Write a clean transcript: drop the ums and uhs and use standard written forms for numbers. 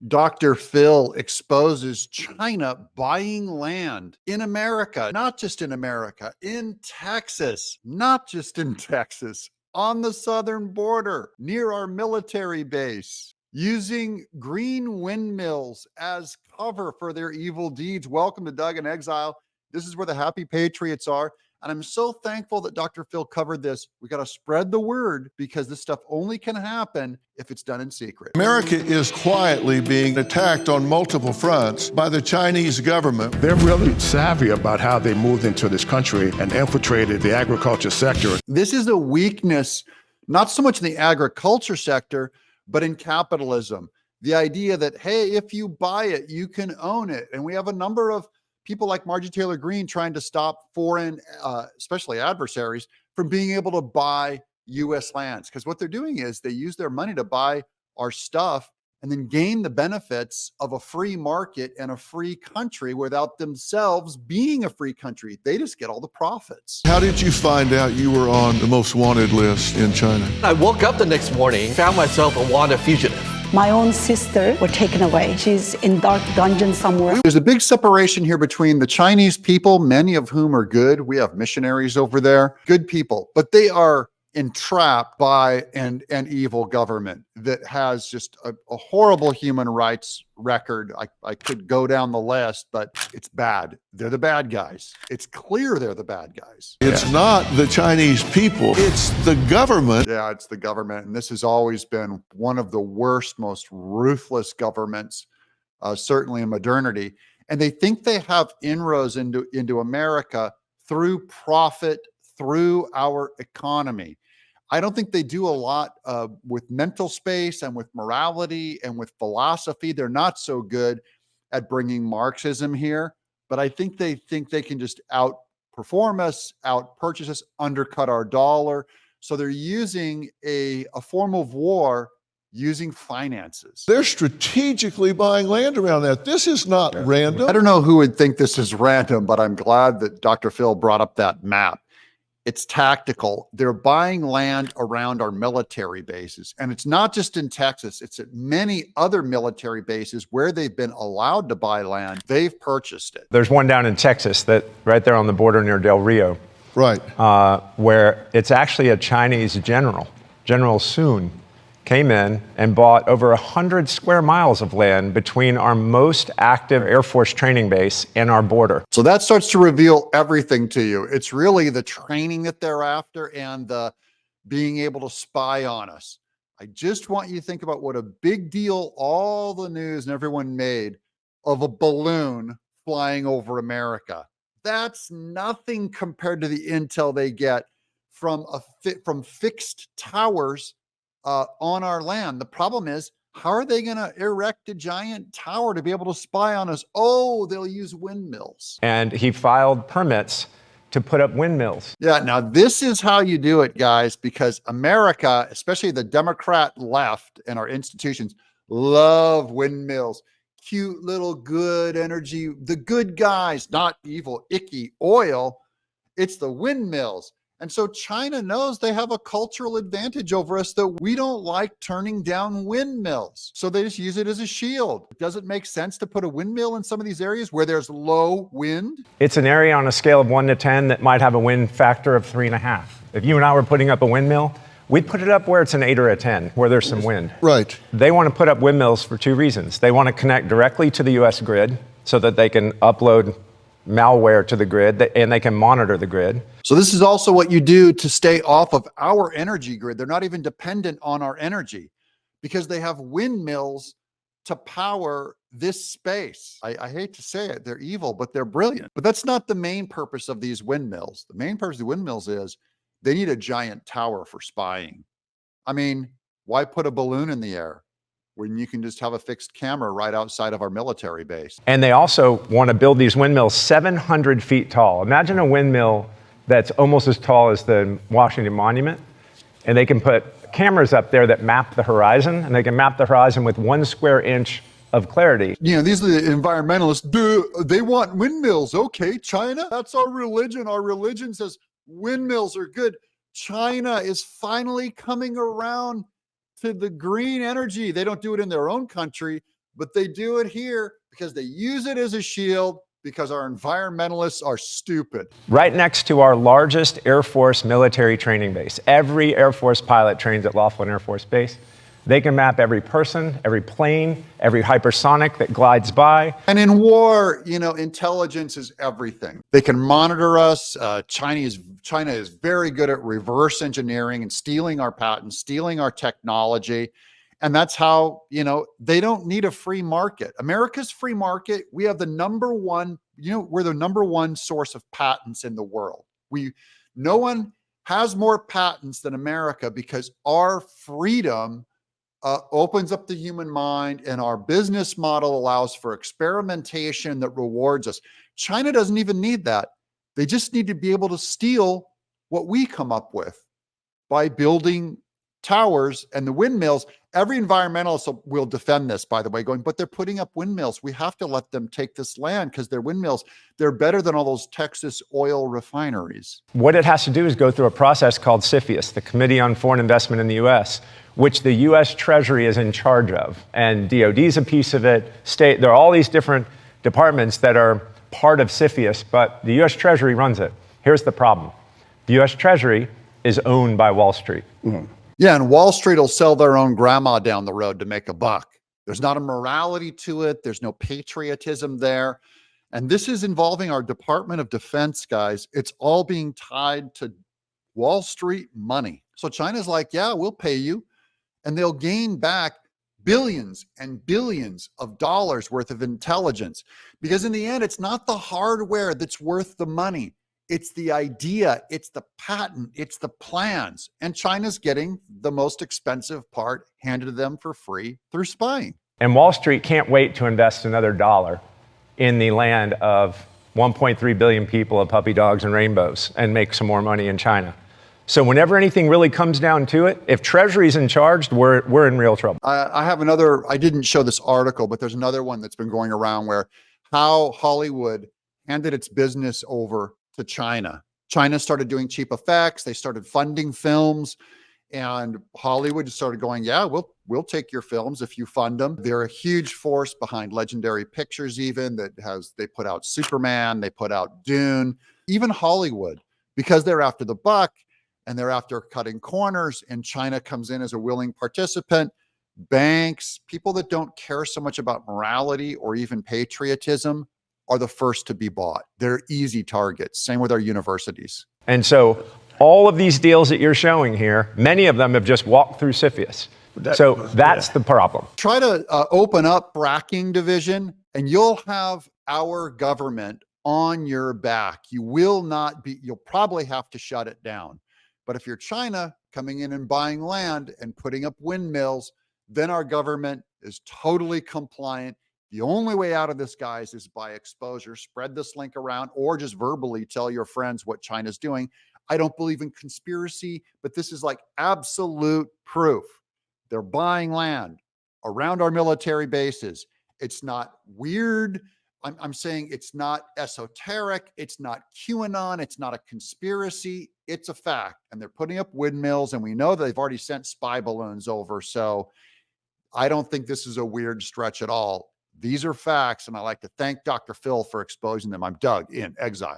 Dr. Phil exposes China buying land in America, not just in America, in Texas, not just in Texas, on the southern border, near our military base, using green windmills as cover for their evil deeds. Welcome to Doug in Exile. This is where the happy patriots are. And I'm so thankful that Dr. Phil covered this. We got to spread the word because this stuff only can happen if it's done in secret. America is quietly being attacked on multiple fronts by the Chinese government. They're really savvy about how they moved into this country and infiltrated the agriculture sector. This is a weakness, not so much in the agriculture sector, but in capitalism. The idea that, hey, if you buy it, you can own it. And we have a number of people like Marjorie Taylor Greene trying to stop foreign, especially adversaries, from being able to buy U.S. lands. Because what they're doing is they use their money to buy our stuff and then gain the benefits of a free market and a free country without themselves being a free country. They just get all the profits. How did you find out you were on the most wanted list in China? I woke up the next morning, found myself a wanted fugitive. My own sister was taken away. She's in dark dungeon somewhere. There's a big separation here between the Chinese people, many of whom are good. We have missionaries over there, good people, but they are entrapped by an evil government that has just a horrible human rights record. I could go down the list, but it's bad. They're the bad guys. It's clear they're the bad guys. It's not the Chinese people, it's the government. Yeah, it's the government. And this has always been one of the worst, most ruthless governments, certainly in modernity. And they think they have inroads into America through profit, through our economy. I don't think they do a lot with mental space and with morality and with philosophy. They're not so good at bringing Marxism here, but I think they can just outperform us, outpurchase us, undercut our dollar. So they're using a form of war using finances. They're strategically buying land around that. This is not random. I don't know who would think this is random, but I'm glad that Dr. Phil brought up that map. It's tactical. They're buying land around our military bases. And it's not just in Texas. It's at many other military bases where they've been allowed to buy land. They've purchased it. There's one down in Texas that right there on the border near Del Rio. Right. Where it's actually a Chinese general, General Sun, came in and bought over 100 square miles of land between our most active Air Force training base and our border. So that starts to reveal everything to you. It's really the training that they're after and the being able to spy on us. I just want you to think about what a big deal all the news and everyone made of a balloon flying over America. That's nothing compared to the intel they get from fixed towers on our land. The problem is, how are they going to erect a giant tower to be able to spy on us? Oh, they'll use windmills. And he filed permits to put up windmills. Yeah, now this is how you do it, guys, because America, especially the Democrat left and our institutions, love windmills. Cute little good energy, the good guys, not evil, icky oil. It's the windmills. And so China knows they have a cultural advantage over us that we don't like turning down windmills. So they just use it as a shield. Does it make sense to put a windmill in some of these areas where there's low wind? It's an area on a scale of 1 to 10 that might have a wind factor of 3.5. If you and I were putting up a windmill, we'd put it up where it's an 8 or a 10, where there's some wind. Right. They want to put up windmills for 2 reasons. They want to connect directly to the U.S. grid so that they can upload malware to the grid and they can monitor the grid. So this is also what you do to stay off of our energy grid. They're not even dependent on our energy because they have windmills to power this space. I hate to say it, they're evil, but they're brilliant. But that's not the main purpose of these windmills. The main purpose of the windmills is they need a giant tower for spying. I mean, why put a balloon in the air when you can just have a fixed camera right outside of our military base? And they also want to build these windmills 700 feet tall. Imagine a windmill that's almost as tall as the Washington Monument. And they can put cameras up there that map the horizon, and they can map the horizon with 1 square inch of clarity. You know, these are the environmentalists. They want windmills. Okay, China, that's our religion. Our religion says windmills are good. China is finally coming around to the green energy. They don't do it in their own country, but they do it here because they use it as a shield because our environmentalists are stupid. Right next to our largest Air Force military training base. Every Air Force pilot trains at Laughlin Air Force Base. They can map every person, every plane, every hypersonic that glides by. And in war, you know, intelligence is everything. They can monitor us. China is very good at reverse engineering and stealing our patents, stealing our technology. And that's how, you know, they don't need a free market. America's free market, we have the number one, you know, we're the number one source of patents in the world. No one has more patents than America because our freedom opens up the human mind, and our business model allows for experimentation that rewards us. China doesn't even need that. They just need to be able to steal what we come up with by building towers and the windmills. Every environmentalist will defend this, by the way, going, but they're putting up windmills. We have to let them take this land because they're windmills. They're better than all those Texas oil refineries. What it has to do is go through a process called CFIUS, the Committee on Foreign Investment in the U.S., which the U.S. Treasury is in charge of. And DOD is a piece of it. There are all these different departments that are part of CFIUS, but the U.S. Treasury runs it. Here's the problem. The U.S. Treasury is owned by Wall Street. Mm-hmm. Yeah, and Wall Street will sell their own grandma down the road to make a buck. There's not a morality to it. There's no patriotism there. And this is involving our Department of Defense, guys. It's all being tied to Wall Street money. So China's like, yeah, we'll pay you. And they'll gain back billions and billions of dollars worth of intelligence. Because in the end, it's not the hardware that's worth the money. It's the idea, it's the patent, it's the plans. And China's getting the most expensive part handed to them for free through spying. And Wall Street can't wait to invest another dollar in the land of 1.3 billion people of puppy dogs and rainbows and make some more money in China. So whenever anything really comes down to it, if Treasury's in charge, we're in real trouble. I have another, I didn't show this article, but there's another one that's been going around where how Hollywood handed its business over to China. China started doing cheap effects. They started funding films, and Hollywood just started going, yeah, we'll take your films if you fund them. They're a huge force behind Legendary Pictures, even they put out Superman, they put out Dune, even Hollywood, because they're after the buck and they're after cutting corners, and China comes in as a willing participant. Banks, people that don't care so much about morality or even patriotism are the first to be bought. They're easy targets. Same with our universities. And so all of these deals that you're showing here, many of them have just walked through CFIUS. So that's the problem. Try to open up fracking division, and you'll have our government on your back. You'll probably have to shut it down. But if you're China coming in and buying land and putting up windmills, then our government is totally compliant. The only way out of this, guys, is by exposure. Spread this link around, or just verbally tell your friends what China's doing. I don't believe in conspiracy, but this is like absolute proof. They're buying land around our military bases. It's not weird. I'm saying it's not esoteric. It's not QAnon. It's not a conspiracy. It's a fact. And they're putting up windmills, and we know that they've already sent spy balloons over. So I don't think this is a weird stretch at all. These are facts, and I like to thank Dr. Phil for exposing them. I'm Doug in Exile.